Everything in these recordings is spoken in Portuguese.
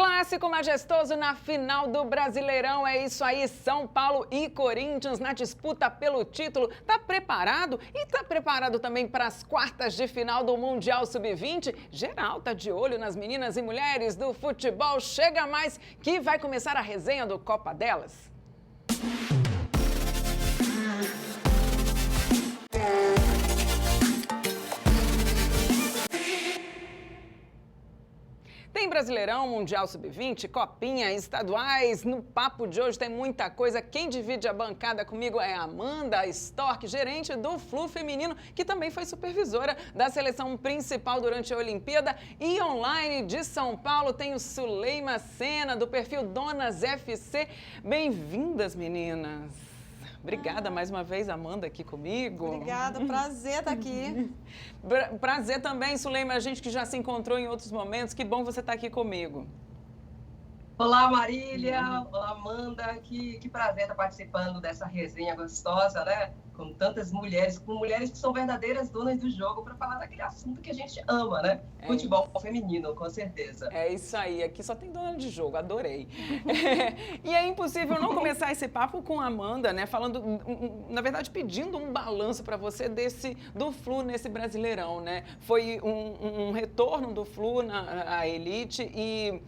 Clássico majestoso na final do Brasileirão, é isso aí, São Paulo e Corinthians na disputa pelo título. Tá preparado? E tá preparado também para as quartas de final do Mundial Sub-20? Geral tá de olho nas meninas e mulheres do futebol. Chega mais que vai começar a resenha do Copa delas. Tem Brasileirão, Mundial Sub-20, Copinha, estaduais. No papo de hoje tem muita coisa. Quem divide a bancada comigo é a Amanda Storck, gerente do Flu Feminino, que também foi supervisora da seleção principal durante a Olimpíada. E online de São Paulo tem o Suleima Sena, do perfil Donas FC. Bem-vindas, meninas! Obrigada mais uma vez, Amanda, aqui comigo. Obrigada, prazer estar aqui. Prazer também, Suleima, a gente que já se encontrou em outros momentos. Que bom você estar aqui comigo. Olá, Marília. Olá, Amanda. Que prazer estar participando dessa resenha gostosa, né? Com tantas mulheres, com mulheres que são verdadeiras donas do jogo, para falar daquele assunto que a gente ama, né? Futebol feminino, com certeza. É isso aí. Aqui só tem dona de jogo, adorei. E é impossível não começar esse papo com a Amanda, né? Falando, na verdade, pedindo um balanço para você do Flu nesse Brasileirão, né? Foi um retorno do Flu à elite e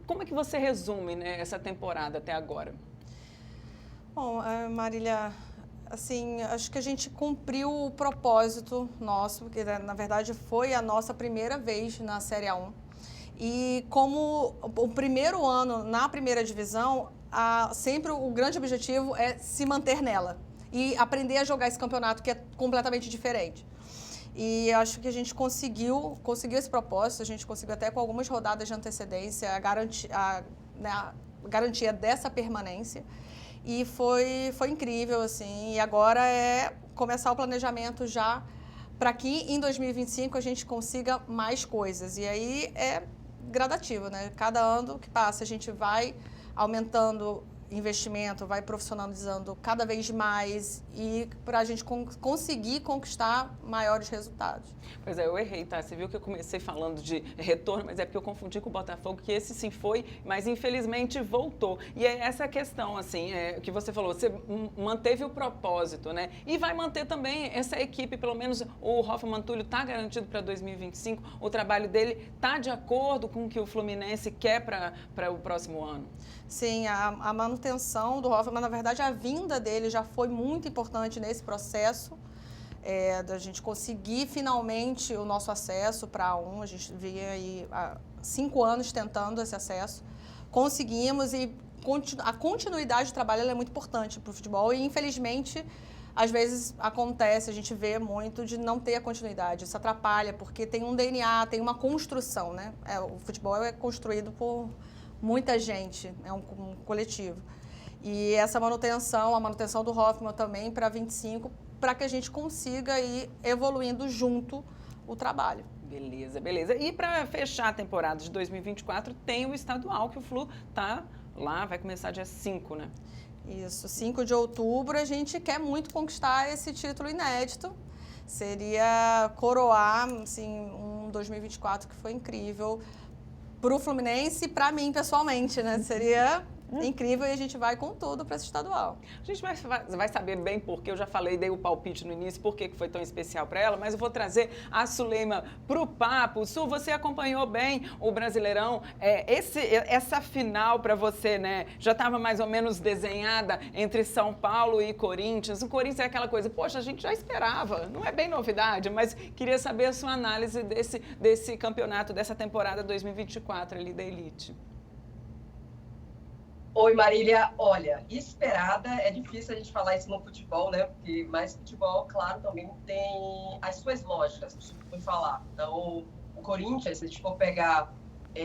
como é que você resume, né, essa temporada até agora? Bom, Marília, assim, acho que a gente cumpriu o propósito nosso, porque na verdade foi a nossa primeira vez na Série A1. E como o primeiro ano na primeira divisão, sempre o grande objetivo é se manter nela e aprender a jogar esse campeonato que é completamente diferente. E acho que a gente conseguiu esse propósito, a gente conseguiu até com algumas rodadas de antecedência a garantia dessa permanência. E foi incrível, assim. E agora é começar o planejamento já para que em 2025 a gente consiga mais coisas. E aí é gradativo, né? Cada ano que passa a gente vai aumentando investimento, vai profissionalizando cada vez mais e para a gente conseguir conquistar maiores resultados. Pois é, eu errei, tá? Você viu que eu comecei falando de retorno, mas é porque eu confundi com o Botafogo, que esse sim foi, mas infelizmente voltou. E é essa questão, assim, que você falou, você manteve o propósito, né? E vai manter também essa equipe, pelo menos o Hoffmann Túlio está garantido para 2025, o trabalho dele está de acordo com o que o Fluminense quer para o próximo ano? Sim, a manutenção do Hoffmann, na verdade, a vinda dele já foi muito importante nesse processo, da gente conseguir finalmente o nosso acesso para a A1. A gente vinha aí há 5 anos tentando esse acesso, conseguimos e a continuidade do trabalho ela é muito importante para o futebol e, infelizmente, às vezes acontece, a gente vê muito de não ter a continuidade, isso atrapalha, porque tem um DNA, tem uma construção, né? O futebol é construído por muita gente, é um coletivo. E essa manutenção, a manutenção do Hoffmann também para 25, para que a gente consiga ir evoluindo junto o trabalho. Beleza, beleza. E para fechar a temporada de 2024, tem o estadual que o Flu tá lá, vai começar dia 5, né? Isso, 5 de outubro, a gente quer muito conquistar esse título inédito. Seria coroar, assim, um 2024 que foi incrível para o Fluminense e para mim pessoalmente, né? Seria incrível e a gente vai com tudo para esse estadual. A gente vai saber bem porque eu já falei, dei o palpite no início, por que foi tão especial para ela, mas eu vou trazer a Suleima para o papo. Su, você acompanhou bem o Brasileirão, essa final para você, né? Já estava mais ou menos desenhada entre São Paulo e Corinthians. O Corinthians é aquela coisa, poxa, a gente já esperava, não é bem novidade, mas queria saber a sua análise desse campeonato, dessa temporada 2024 ali da Elite. Oi, Marília. Olha, esperada, é difícil a gente falar isso no futebol, né? Porque, mas futebol, claro, também tem as suas lógicas, para falar. Então, o Corinthians, se a gente for pegar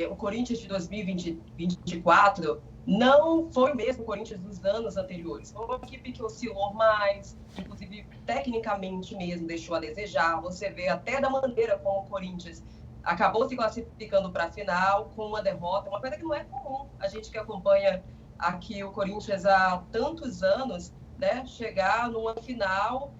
o Corinthians de 2024, não foi mesmo o Corinthians dos anos anteriores. Foi uma equipe que oscilou mais, inclusive tecnicamente mesmo deixou a desejar. Você vê até da maneira como o Corinthians acabou se classificando para a final com uma derrota, uma coisa que não é comum. A gente que acompanha aqui o Corinthians há tantos anos, né, chegar numa final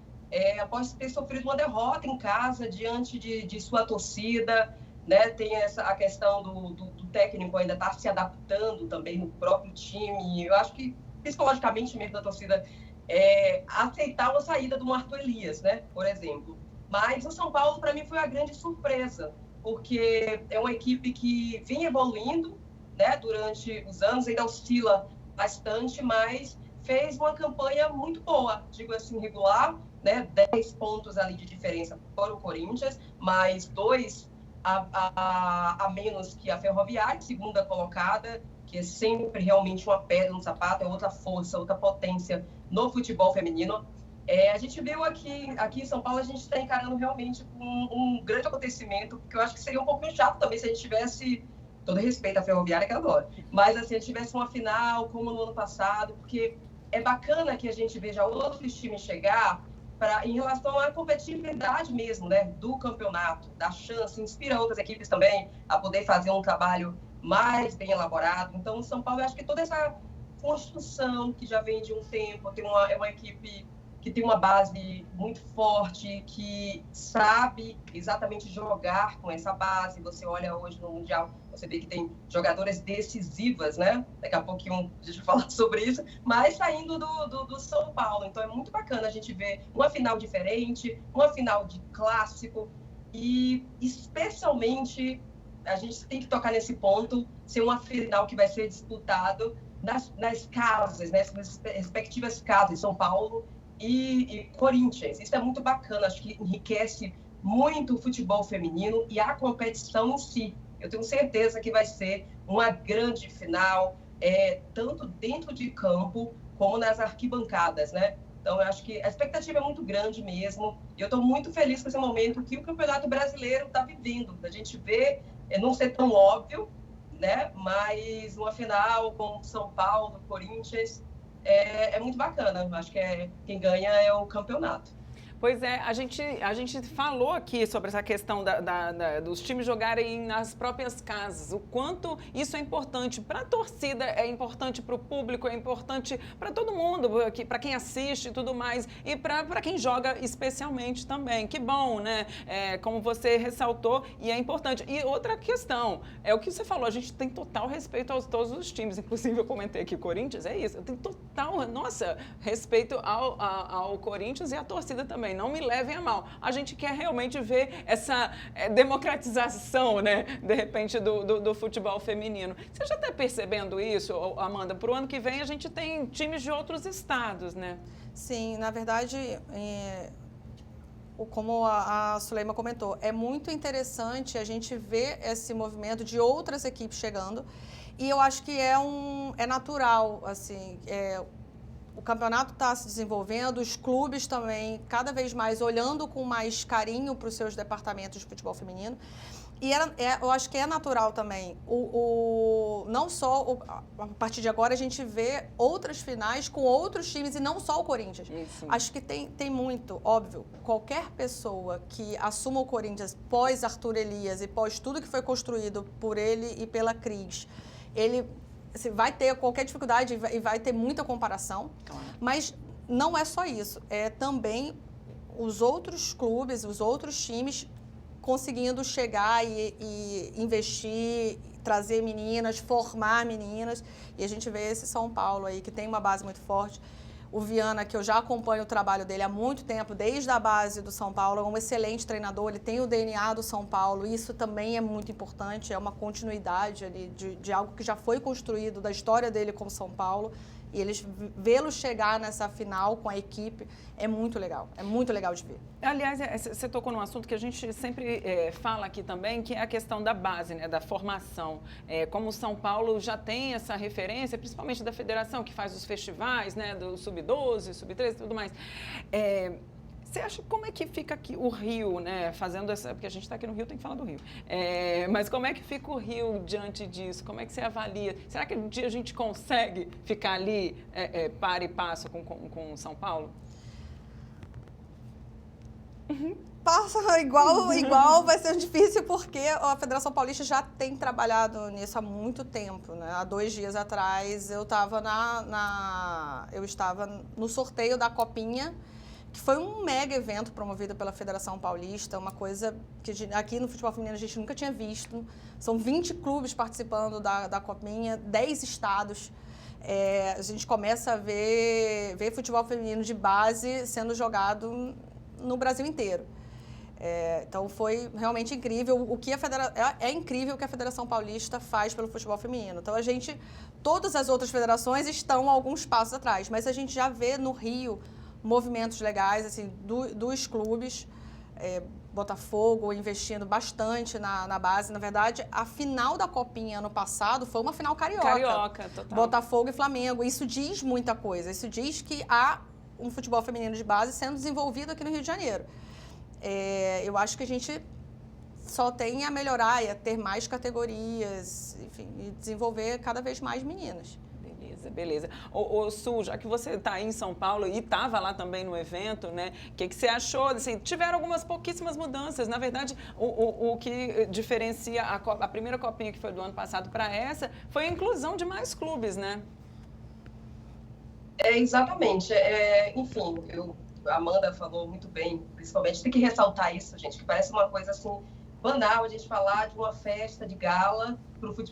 após ter sofrido uma derrota em casa diante de sua torcida. né? Tem a questão do técnico ainda estar se adaptando também no próprio time. Eu acho que, psicologicamente mesmo, da torcida aceitar a saída do Arthur Elias, né? Por exemplo. Mas o São Paulo, para mim, foi a grande surpresa, porque é uma equipe que vem evoluindo, né? Durante os anos, ainda oscila bastante, mas fez uma campanha muito boa, digo assim, regular, né? 10 pontos ali de diferença para o Corinthians, mais 2 a menos que a Ferroviária, segunda colocada, que é sempre realmente uma pedra no sapato, é outra força, outra potência no futebol feminino. A gente viu aqui em São Paulo, a gente está encarando realmente um grande acontecimento, porque eu acho que seria um pouco chato também se a gente tivesse, todo respeito à Ferroviária, que eu adoro, mas assim, a gente tivesse uma final como no ano passado, porque é bacana que a gente veja outros times chegar em relação à competitividade mesmo, né, do campeonato, da chance, inspira outras equipes também a poder fazer um trabalho mais bem elaborado. Então, o São Paulo, eu acho que toda essa construção que já vem de um tempo, é uma equipe que tem uma base muito forte, que sabe exatamente jogar com essa base. Você olha hoje no Mundial, você vê que tem jogadoras decisivas, né? Daqui a pouquinho a gente vai falar sobre isso, mas saindo do São Paulo. Então é muito bacana a gente ver uma final diferente, uma final de clássico e, especialmente, a gente tem que tocar nesse ponto, ser uma final que vai ser disputado nas casas, né? Nas respectivas casas, São Paulo e Corinthians. Isso é muito bacana, acho que enriquece muito o futebol feminino e a competição em si. Eu tenho certeza que vai ser uma grande final, tanto dentro de campo como nas arquibancadas, né? Então, eu acho que a expectativa é muito grande mesmo. E eu estou muito feliz com esse momento que o Campeonato Brasileiro está vivendo. A gente vê, não ser tão óbvio, né? Mas uma final com São Paulo, Corinthians, é muito bacana. Acho que quem ganha é o campeonato. Pois é, a gente falou aqui sobre essa questão dos times jogarem nas próprias casas, o quanto isso é importante para a torcida, é importante para o público, é importante para todo mundo, para quem assiste e tudo mais, e para quem joga especialmente também. Que bom, né? Como você ressaltou, e é importante. E outra questão, é o que você falou, a gente tem total respeito a todos os times, inclusive eu comentei aqui o Corinthians, é isso, eu tenho total, respeito ao Corinthians e à torcida também. Não me levem a mal. A gente quer realmente ver essa democratização, né, de repente, do futebol feminino. Você já está percebendo isso, Amanda? Para o ano que vem a gente tem times de outros estados, né? Sim, na verdade, como a Suleima comentou, é muito interessante a gente ver esse movimento de outras equipes chegando e eu acho que é natural, assim, o campeonato está se desenvolvendo, os clubes também, cada vez mais, olhando com mais carinho para os seus departamentos de futebol feminino. E eu acho que é natural também. Não só, a partir de agora, a gente vê outras finais com outros times e não só o Corinthians. Isso. Acho que tem muito, óbvio, qualquer pessoa que assuma o Corinthians pós Arthur Elias e pós tudo que foi construído por ele e pela Cris, ele vai ter qualquer dificuldade e vai ter muita comparação, claro. Mas não é só isso, é também os outros clubes, os outros times conseguindo chegar e investir, trazer meninas, formar meninas, e a gente vê esse São Paulo aí, que tem uma base muito forte. O Viana, que eu já acompanho o trabalho dele há muito tempo, desde a base do São Paulo, é um excelente treinador, ele tem o DNA do São Paulo, isso também é muito importante, é uma continuidade ali de algo que já foi construído, da história dele com o São Paulo, e eles vê-lo chegar nessa final com a equipe é muito legal de ver. Aliás, você tocou num assunto que a gente sempre fala aqui também, que é a questão da base, né, da formação. Como o São Paulo já tem essa referência, principalmente da federação, que faz os festivais, né, do Sub-12, Sub-13 e tudo mais. Você acha como é que fica aqui o Rio, né, fazendo essa... Porque a gente está aqui no Rio, tem que falar do Rio. Mas como é que fica o Rio diante disso? Como é que você avalia? Será que um dia a gente consegue ficar ali par e passo com São Paulo? Passa igual vai ser difícil porque a Federação Paulista já tem trabalhado nisso há muito tempo, né? Há 2 dias atrás eu estava eu estava no sorteio da Copinha, que foi um mega evento promovido pela Federação Paulista, uma coisa que aqui no futebol feminino a gente nunca tinha visto. São 20 clubes participando da Copinha, 10 estados. A gente começa a ver futebol feminino de base sendo jogado no Brasil inteiro. Então foi realmente incrível é incrível o que a Federação Paulista faz pelo futebol feminino. Então todas as outras federações estão alguns passos atrás, mas a gente já vê no Rio movimentos legais assim dos clubes, Botafogo investindo bastante na base. Na verdade, a final da Copinha ano passado foi uma final carioca, total. Botafogo e Flamengo. Isso diz muita coisa. Isso diz que há um futebol feminino de base sendo desenvolvido aqui no Rio de Janeiro. Eu acho que a gente só tem a melhorar e a ter mais categorias, enfim, e desenvolver cada vez mais meninas. Beleza. Ô Su, já que você está aí em São Paulo e estava lá também no evento, né? O que você achou? Assim, tiveram algumas pouquíssimas mudanças. Na verdade, o que diferencia a primeira Copinha, que foi do ano passado, para essa, foi a inclusão de mais clubes, né? Exatamente. Enfim, a Amanda falou muito bem, principalmente, tem que ressaltar isso, gente, que parece uma coisa assim banal a gente falar de uma festa de gala,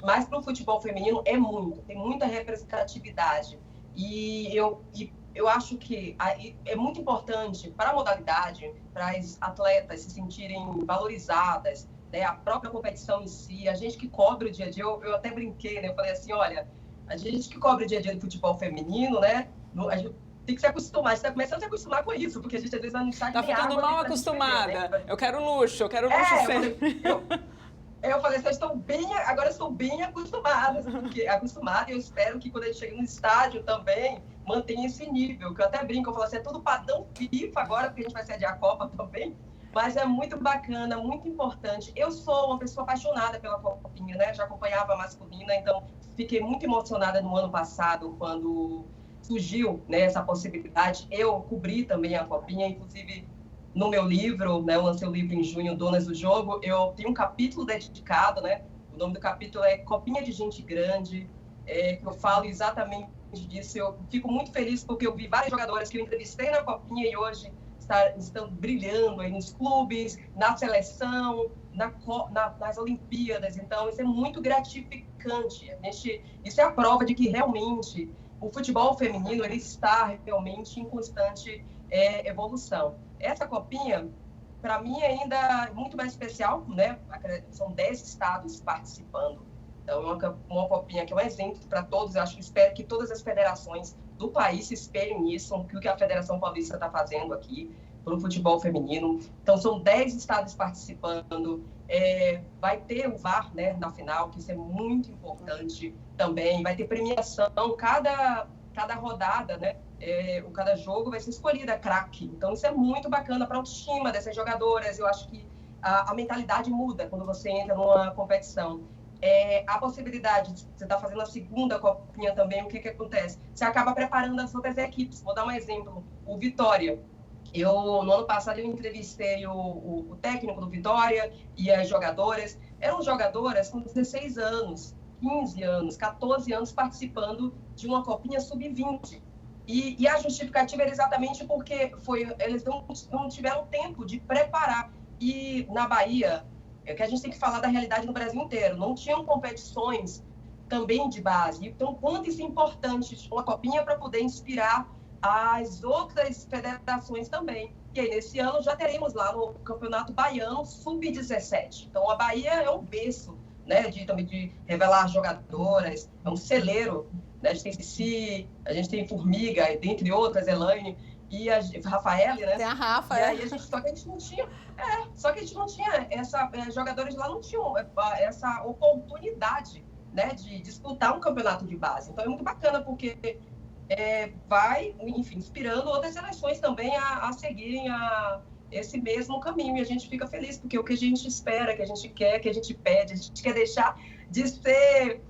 mas para o futebol feminino tem muita representatividade. E eu acho que é muito importante para a modalidade, para as atletas se sentirem valorizadas, né? A própria competição em si, a gente que cobre o dia a dia, eu até brinquei, né? Eu falei assim, olha, a gente que cobre o dia a dia do futebol feminino, né? A gente tem que se acostumar, a gente está começando a se acostumar com isso, porque a gente às vezes não sabe nem água. Tá ficando mal acostumada. Beber, né? Eu quero luxo sempre. Eu falei assim, agora estou bem acostumada, e eu espero que quando a gente chegue no estádio também, mantenha esse nível, que eu até brinco, eu falo assim, é tudo padrão FIFA agora, porque a gente vai sediar a Copa também, mas é muito bacana, muito importante. Eu sou uma pessoa apaixonada pela Copinha, né? Já acompanhava a masculina, então fiquei muito emocionada no ano passado, quando surgiu, né, essa possibilidade. Eu cobri também a Copinha, inclusive no meu livro, né, eu lancei o livro em junho, Donas do Jogo, eu tenho um capítulo dedicado, né, o nome do capítulo é Copinha de Gente Grande, que eu falo exatamente disso. Eu fico muito feliz porque eu vi várias jogadoras que eu entrevistei na Copinha e hoje estão brilhando aí nos clubes, na seleção, nas Olimpíadas. Então, isso é muito gratificante. Isso é a prova de que realmente o futebol feminino ele está realmente em constante evolução. Essa Copinha, para mim, ainda é muito mais especial, né? São 10 estados participando. Então, é uma Copinha que é um exemplo para todos. Eu espero que todas as federações do país se espelhem nisso, o que a Federação Paulista está fazendo aqui para o futebol feminino. Então, são 10 estados participando. Vai ter o VAR, né, na final, que isso é muito importante também. Vai ter premiação, cada rodada, né? Cada jogo vai ser escolhida craque. Então, isso é muito bacana para a autoestima dessas jogadoras. Eu acho que a mentalidade muda quando você entra numa competição. A possibilidade de você estar fazendo a segunda Copinha também, o que acontece? Você acaba preparando as outras equipes. Vou dar um exemplo. O Vitória. No ano passado, eu entrevistei o técnico do Vitória e as jogadoras. Eram jogadoras com 16 anos, 15 anos, 14 anos participando de uma Copinha Sub-20. E a justificativa era exatamente porque eles não tiveram tempo de preparar. E na Bahia, que a gente tem que falar da realidade no Brasil inteiro, não tinham competições também de base. Então, quanto isso é importante, uma Copinha para poder inspirar as outras federações também. E aí, nesse ano, já teremos lá no Campeonato Baiano Sub-17. Então, a Bahia é um berço, né, também de revelar jogadoras, é um celeiro, né? A gente tem Cici, a gente tem Formiga, dentre outras, Elaine e a Rafaele, né? Tem a Rafa, e aí só que a gente não tinha, jogadores lá não tinham essa oportunidade, né, de disputar um campeonato de base. Então é muito bacana porque vai, enfim, inspirando outras seleções também a seguirem esse mesmo caminho. E a gente fica feliz, porque o que a gente espera, que a gente quer, que a gente pede, a gente quer deixar de ser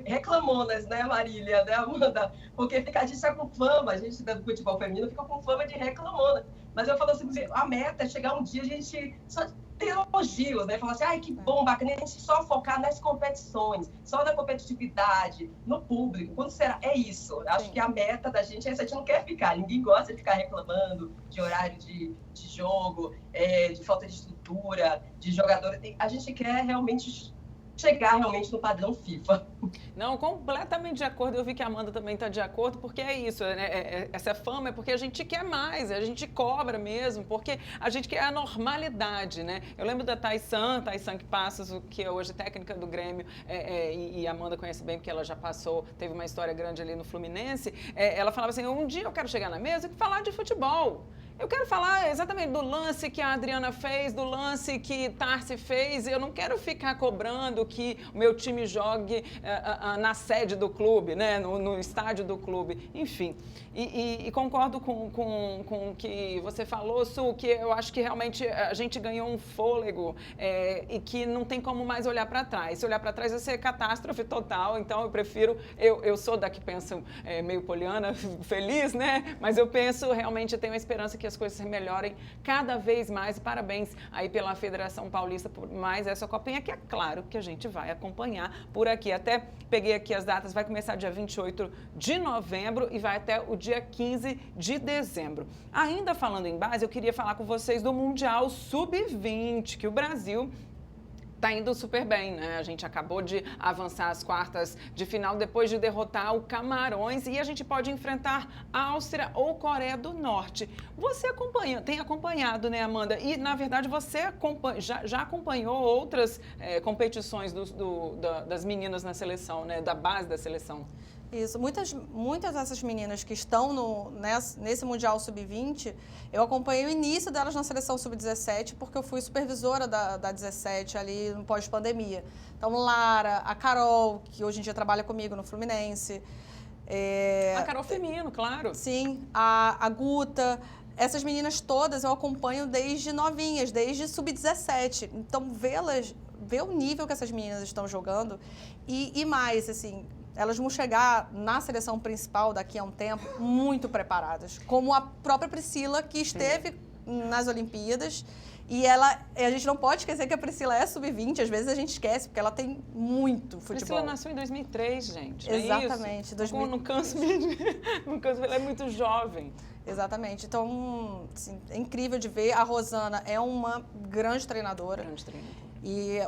reclamonas, né, Marília, né, Amanda? Porque a gente está com fama, a gente do futebol feminino fica com fama de reclamona. Mas eu falo assim, a meta é chegar um dia a gente só ter elogios, né? Falar assim, ai, que bom, bacana, a gente só focar nas competições, só na competitividade, no público. Quando será? É isso. Eu acho que a meta da gente é essa, a gente não quer ficar, ninguém gosta de ficar reclamando de horário de jogo, de falta de estrutura, de jogador. A gente quer realmente chegar realmente no padrão FIFA. Não, completamente de acordo. Eu vi que a Amanda também está de acordo, porque é isso, né? Essa fama é porque a gente quer mais, a gente cobra mesmo, porque a gente quer a normalidade, né? Eu lembro da Taissan que Passos, que é hoje técnica do Grêmio, e a Amanda conhece bem porque ela já passou, teve uma história grande ali no Fluminense. Ela falava assim, um dia eu quero chegar na mesa e falar de futebol. Eu quero falar exatamente do lance que a Adriana fez, do lance que Tarsi fez. Eu não quero ficar cobrando que o meu time jogue na sede do clube, né? No estádio do clube. Enfim, e concordo com o que você falou, Su, que eu acho que realmente a gente ganhou um fôlego e que não tem como mais olhar para trás. Se olhar para trás vai ser catástrofe total, então eu prefiro... Eu sou da que pensa meio poliana, feliz, né? Mas eu penso, realmente, tenho a esperança que as coisas se melhorem cada vez mais. Parabéns aí pela Federação Paulista por mais essa copinha, que é claro que a gente vai acompanhar por aqui. Até peguei aqui as datas, vai começar dia 28 de novembro e vai até o dia 15 de dezembro. Ainda falando em base, eu queria falar com vocês do Mundial Sub-20, que o Brasil está indo super bem, né? A gente acabou de avançar às quartas de final depois de derrotar o Camarões e a gente pode enfrentar a Áustria ou Coreia do Norte. Você tem acompanhado, né, Amanda? E, na verdade, você já acompanhou outras competições das meninas na seleção, né? Da base da seleção. Isso. Muitas dessas meninas que estão nesse Mundial Sub-20, eu acompanhei o início delas na seleção Sub-17, porque eu fui supervisora da 17 ali no pós-pandemia. Então, Lara, a Carol, que hoje em dia trabalha comigo no Fluminense. A Carol Firmino, claro. Sim, a Guta. Essas meninas todas eu acompanho desde novinhas, desde Sub-17. Então, ver o nível que essas meninas estão jogando e mais, assim... Elas vão chegar na seleção principal daqui a um tempo muito preparadas, como a própria Priscila, que esteve nas Olimpíadas. E a gente não pode esquecer que a Priscila é sub-20, às vezes a gente esquece, porque ela tem muito futebol. Priscila nasceu em 2003, gente. Exatamente. É isso? Não canso, ela é muito jovem. Exatamente. Então, assim, é incrível de ver. A Rosana é uma grande treinadora. E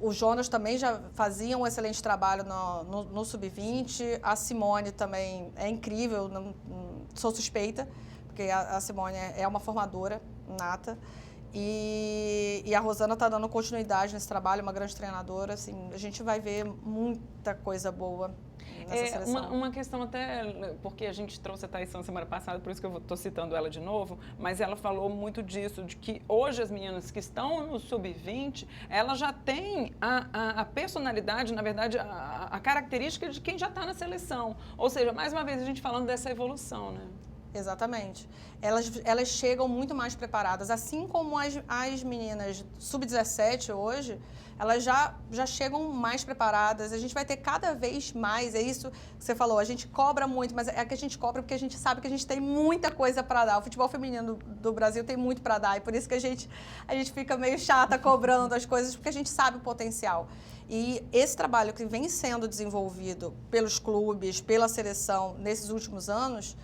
o Jonas também já fazia um excelente trabalho no Sub-20. A Simone também é incrível, sou suspeita, porque a Simone é uma formadora nata. E a Rosana está dando continuidade nesse trabalho, uma grande treinadora. Assim, a gente vai ver muita coisa boa nessa seleção. Uma questão até, porque a gente trouxe a Taissan semana passada, por isso que eu estou citando ela de novo, mas ela falou muito disso, de que hoje as meninas que estão no Sub-20, elas já têm a personalidade, na verdade, a característica de quem já está na seleção. Ou seja, mais uma vez, a gente falando dessa evolução, né? Exatamente. Elas chegam muito mais preparadas. Assim como as meninas sub-17 hoje, elas já chegam mais preparadas. A gente vai ter cada vez mais, é isso que você falou, a gente cobra muito, mas é que a gente cobra porque a gente sabe que a gente tem muita coisa para dar. O futebol feminino do Brasil tem muito para dar e por isso que a gente fica meio chata cobrando as coisas, porque a gente sabe o potencial. E esse trabalho que vem sendo desenvolvido pelos clubes, pela seleção nesses últimos anos,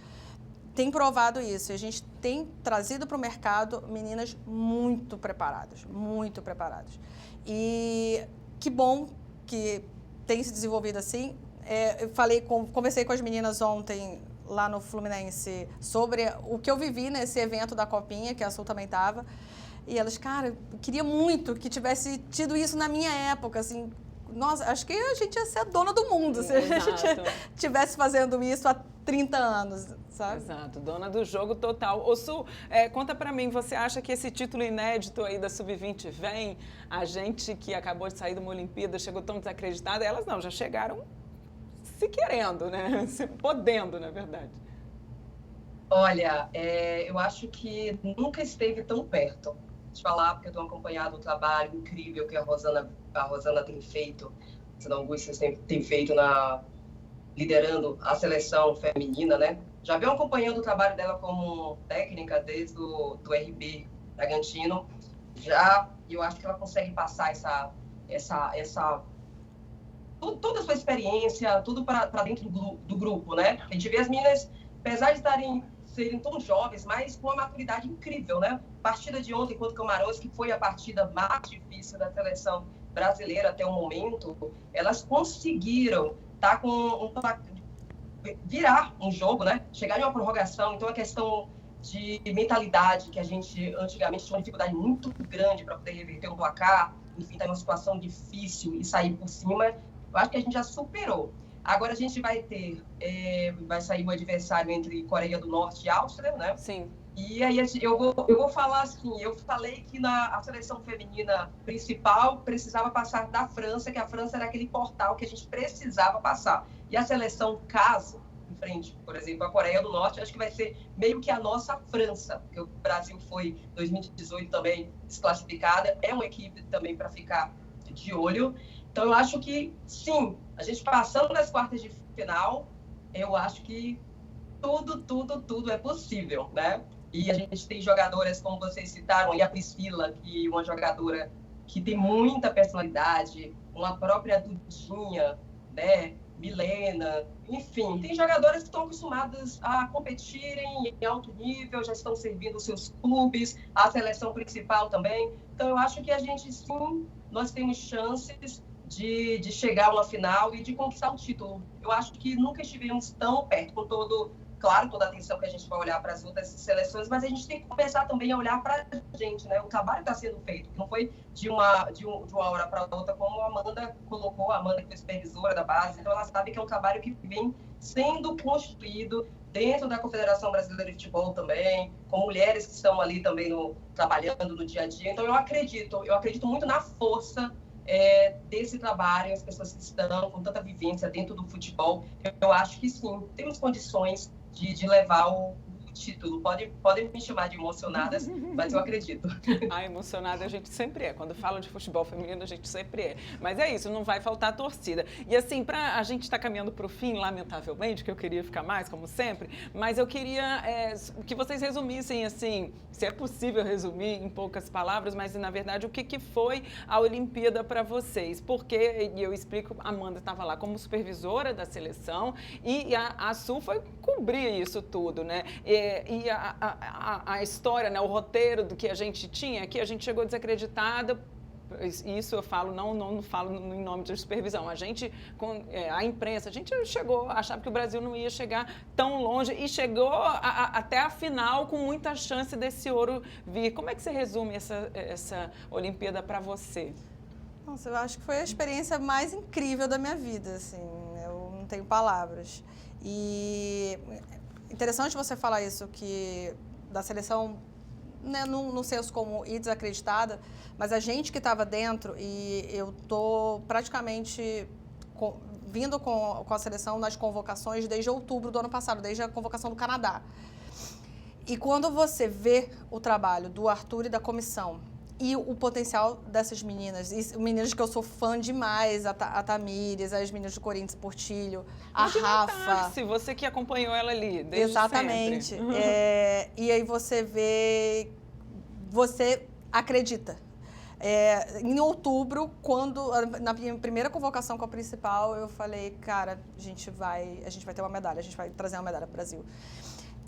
tem provado isso. A gente tem trazido para o mercado meninas muito preparadas, muito preparadas. E que bom que tem se desenvolvido assim. Eu conversei com as meninas ontem lá no Fluminense sobre o que eu vivi nesse evento da Copinha, que a Sul também estava. E elas, cara, eu queria muito que tivesse tido isso na minha época, assim. Nossa, acho que a gente ia ser a dona do mundo se a gente estivesse fazendo isso há 30 anos, sabe? Exato, dona do jogo total. Ô Su, conta pra mim, você acha que esse título inédito aí da Sub-20 vem? A gente que acabou de sair de uma Olimpíada chegou tão desacreditada, elas não, já chegaram se querendo, né? Se podendo, na verdade. Olha, eu acho que nunca esteve tão perto. De falar, porque eu tenho acompanhado o trabalho incrível que a Rosana tem feito, a Rosana Augusto tem feito liderando a seleção feminina, né? Já venho acompanhando o trabalho dela como técnica desde do RB Bragantino, E eu acho que ela consegue passar toda a sua experiência, tudo para dentro do grupo, né? A gente vê as meninas, apesar de serem tão jovens, mas com uma maturidade incrível, né? A partida de ontem contra o Camarões, que foi a partida mais difícil da seleção brasileira até o momento, elas conseguiram virar um jogo, né? Chegar em uma prorrogação. Então, a questão de mentalidade, que a gente antigamente tinha uma dificuldade muito grande para poder reverter um placar, enfim, estar em uma situação difícil e sair por cima, eu acho que a gente já superou. Agora a gente vai sair o adversário entre Coreia do Norte e Áustria, né? Sim. E aí eu vou falar assim, eu falei que a seleção feminina principal precisava passar da França, que a França era aquele portal que a gente precisava passar. E a seleção caso, em frente, por exemplo, a Coreia do Norte, acho que vai ser meio que a nossa França, porque o Brasil foi, 2018 também, desclassificada, é uma equipe também para ficar de olho. Então, eu acho que, sim, a gente passando das quartas de final, eu acho que tudo é possível, né? E a gente tem jogadoras, como vocês citaram, e a Priscila, que é uma jogadora que tem muita personalidade, uma própria Dudinha, né? Milena, enfim, tem jogadoras que estão acostumadas a competirem em alto nível, já estão servindo os seus clubes, a seleção principal também. Então, eu acho que a gente, sim, nós temos chances de chegar a uma final e de conquistar o título. Eu acho que nunca estivemos tão perto, com claro, toda a atenção que a gente vai olhar para as outras seleções, mas a gente tem que começar também a olhar para a gente, né? O trabalho está sendo feito, não foi de uma hora para outra, como a Amanda colocou, a Amanda que foi supervisora da base, então ela sabe que é um trabalho que vem sendo construído dentro da Confederação Brasileira de Futebol também, com mulheres que estão ali também trabalhando no dia a dia. Então eu acredito muito na força desse trabalho, as pessoas que estão com tanta vivência dentro do futebol. Eu acho que sim, temos condições de levar o título. Podem me chamar de emocionadas, mas eu acredito. Emocionada a gente sempre é. Quando fala de futebol feminino, a gente sempre é. Mas é isso, não vai faltar torcida. E assim, a gente está caminhando para o fim, lamentavelmente, que eu queria ficar mais, como sempre, mas eu queria que vocês resumissem, assim, se é possível resumir em poucas palavras, mas na verdade o que foi a Olimpíada para vocês? Porque, e eu explico, a Amanda estava lá como supervisora da seleção e a Su foi cobrir isso tudo, né? E a história, né, o roteiro do que a gente tinha aqui, a gente chegou desacreditada. Isso eu falo, não falo em nome de supervisão. A imprensa, a gente chegou, achava que o Brasil não ia chegar tão longe e chegou até a final com muita chance desse ouro vir. Como é que você resume essa Olimpíada para você? Nossa, eu acho que foi a experiência mais incrível da minha vida, assim, eu não tenho palavras. E interessante você falar isso, que da seleção, né, no senso comum e desacreditada, mas a gente que estava dentro, e eu tô praticamente vindo com a seleção nas convocações desde outubro do ano passado, desde a convocação do Canadá. E quando você vê o trabalho do Arthur e da comissão e o potencial dessas meninas, e meninas que eu sou fã demais, a Tamires, as meninas do Corinthians, Portilho, a Rafa. Se você que acompanhou ela ali desde Exatamente. sempre. E aí você vê, você acredita. Em outubro, na minha primeira convocação com a principal, eu falei, cara, a gente vai ter uma medalha, a gente vai trazer uma medalha para o Brasil.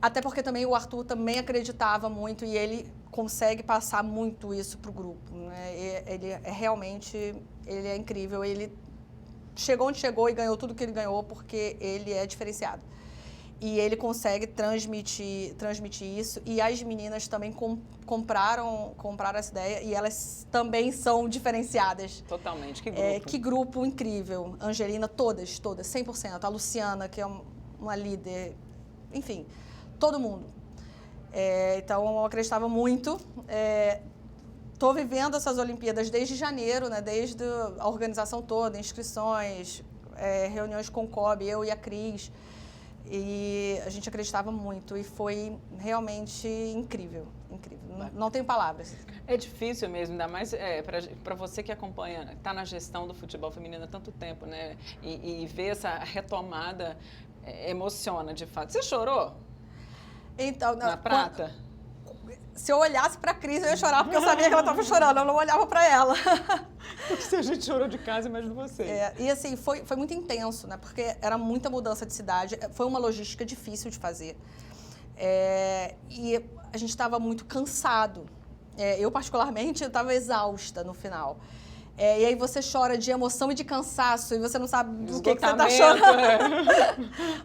Até porque também o Arthur também acreditava muito e ele consegue passar muito isso para o grupo, né? Ele é incrível. Ele chegou onde chegou e ganhou tudo que ele ganhou porque ele é diferenciado. E ele consegue transmitir isso. E as meninas também compraram essa ideia e elas também são diferenciadas. Totalmente. Que grupo. Que grupo incrível. Angelina, todas, 100%. A Luciana, que é uma líder. Enfim, todo mundo. Então, eu acreditava muito. Estou vivendo essas Olimpíadas desde janeiro, né? Desde a organização toda, inscrições, reuniões com o COB, eu e a Cris. E a gente acreditava muito e foi realmente incrível, incrível. Não tenho palavras. É difícil mesmo, ainda mais para você que acompanha, está na gestão do futebol feminino há tanto tempo, né? E ver essa retomada emociona, de fato. Você chorou? Então, na prata? se eu olhasse pra Cris, eu ia chorar porque eu sabia que ela estava chorando, eu não olhava pra ela. Porque se a gente chorou de casa, imagina você. E assim, foi muito intenso, né? Porque era muita mudança de cidade, foi uma logística difícil de fazer. E a gente estava muito cansado. Eu, particularmente, estava exausta no final. E aí você chora de emoção e de cansaço, e você não sabe do que você está chorando.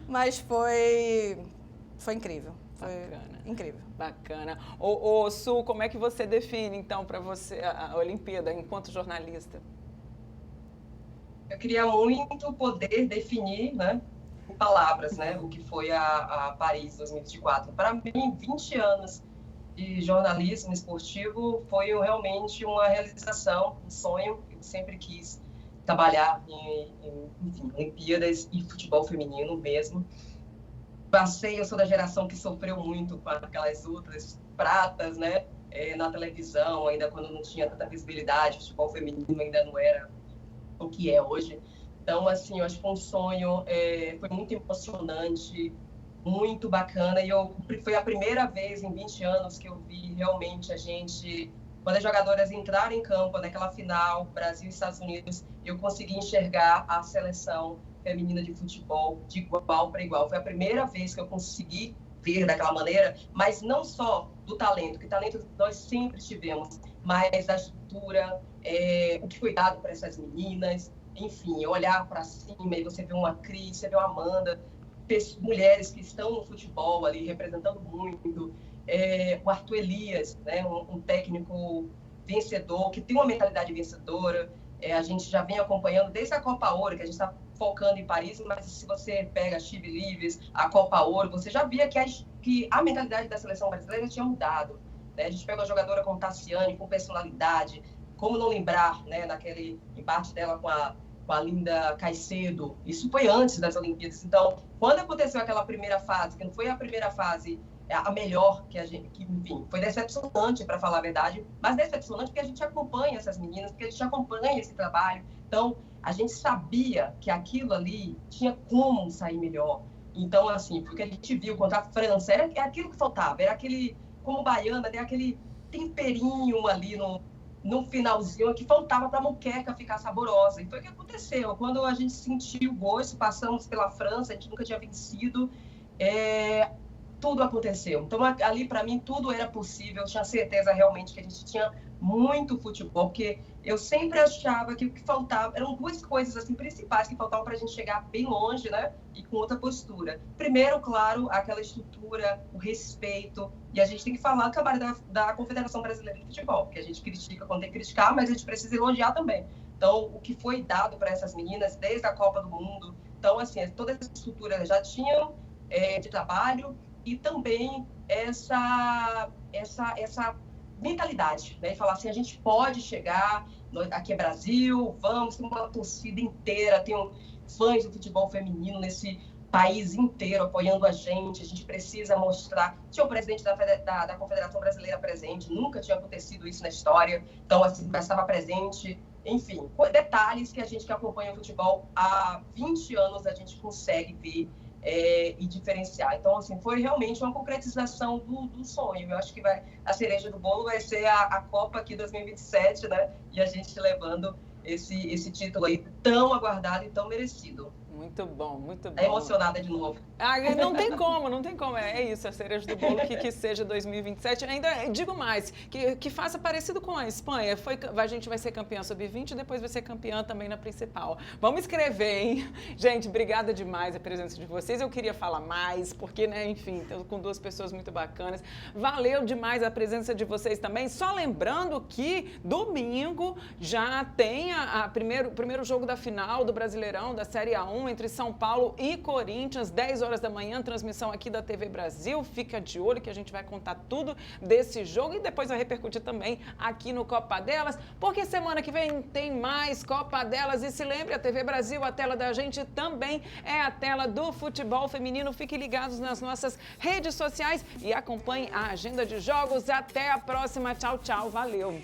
Mas foi incrível. Bacana. Incrível. Bacana. Ô, Su, como é que você define, então, para você a Olimpíada enquanto jornalista? Eu queria muito poder definir, né, em palavras, né, o que foi a Paris 2024. Para mim, 20 anos de jornalismo esportivo foi realmente uma realização, um sonho. Eu sempre quis trabalhar em enfim, Olimpíadas e futebol feminino mesmo. Eu sou da geração que sofreu muito com aquelas outras pratas, né? Na televisão, ainda quando não tinha tanta visibilidade, o futebol feminino ainda não era o que é hoje. Então, assim, eu acho que foi um sonho, foi muito emocionante, muito bacana. E foi a primeira vez em 20 anos que eu vi realmente a gente, quando as jogadoras entraram em campo, naquela final, Brasil e Estados Unidos, eu consegui enxergar a seleção feminina de futebol de igual para igual. Foi a primeira vez que eu consegui ver daquela maneira, mas não só do talento, que talento nós sempre tivemos, mas da estrutura, o que foi dado para essas meninas, enfim, olhar para cima e você vê uma Cris, você vê uma Amanda, mulheres que estão no futebol ali representando muito, o Arthur Elias, né, um técnico vencedor, que tem uma mentalidade vencedora. A gente já vem acompanhando desde a Copa Ouro, que a gente está focando em Paris, mas se você pega a She Believes, a Copa Ouro, você já via que a mentalidade da seleção brasileira tinha mudado, né? A gente pega uma jogadora como Tassiane, com personalidade, como não lembrar, né, naquele embate dela com a Linda Caicedo. Isso foi antes das Olimpíadas. Então, quando aconteceu aquela primeira fase, que não foi a primeira fase a melhor que enfim, foi decepcionante, para falar a verdade, mas decepcionante porque a gente acompanha essas meninas, porque a gente acompanha esse trabalho. Então, a gente sabia que aquilo ali tinha como sair melhor. Então, assim, porque a gente viu contra a França, era aquilo que faltava, era aquele, como baiana, né, aquele temperinho ali no finalzinho que faltava para a moqueca ficar saborosa. E foi o que aconteceu. Quando a gente sentiu o gosto, passamos pela França, a gente nunca tinha vencido, tudo aconteceu. Então, ali, para mim, tudo era possível. Eu tinha certeza, realmente, que a gente tinha muito futebol, porque eu sempre achava que o que faltava eram duas coisas assim principais que faltavam para a gente chegar bem longe, né? E com outra postura. Primeiro, claro, aquela estrutura, o respeito. E a gente tem que falar do trabalho da Confederação Brasileira de Futebol, que a gente critica quando tem que criticar, mas a gente precisa elogiar também. Então, o que foi dado para essas meninas desde a Copa do Mundo. Então, assim, toda essa estrutura já tinham de trabalho. E também essa mentalidade, né? E falar assim, a gente pode chegar, aqui é Brasil, vamos, tem uma torcida inteira, tem fãs do futebol feminino nesse país inteiro apoiando a gente precisa mostrar. Tinha o presidente da Confederação Brasileira presente, nunca tinha acontecido isso na história, então assim, estava presente. Enfim, detalhes que a gente que acompanha o futebol há 20 anos a gente consegue ver e diferenciar. Então, assim, foi realmente uma concretização do sonho. Eu acho que a cereja do bolo vai ser a Copa aqui 2027, né? E a gente levando esse título aí tão aguardado e tão merecido. Muito bom, muito bom. Emocionada de novo. Não tem como. É isso, a cereja do bolo que seja 2027. Ainda digo mais, que faça parecido com a Espanha. A gente vai ser campeã sub-20 e depois vai ser campeã também na principal. Vamos escrever, hein? Gente, obrigada demais a presença de vocês. Eu queria falar mais, porque, né, enfim, estou com duas pessoas muito bacanas. Valeu demais a presença de vocês também. Só lembrando que domingo já tem o primeiro jogo da final do Brasileirão, da Série A1, entre São Paulo e Corinthians, 10 horas da manhã, transmissão aqui da TV Brasil. Fica de olho que a gente vai contar tudo desse jogo e depois vai repercutir também aqui no Copa Delas, porque semana que vem tem mais Copa Delas. E se lembre, a TV Brasil, a tela da gente também é a tela do futebol feminino. Fiquem ligados nas nossas redes sociais e acompanhem a agenda de jogos. Até a próxima. Tchau, tchau. Valeu.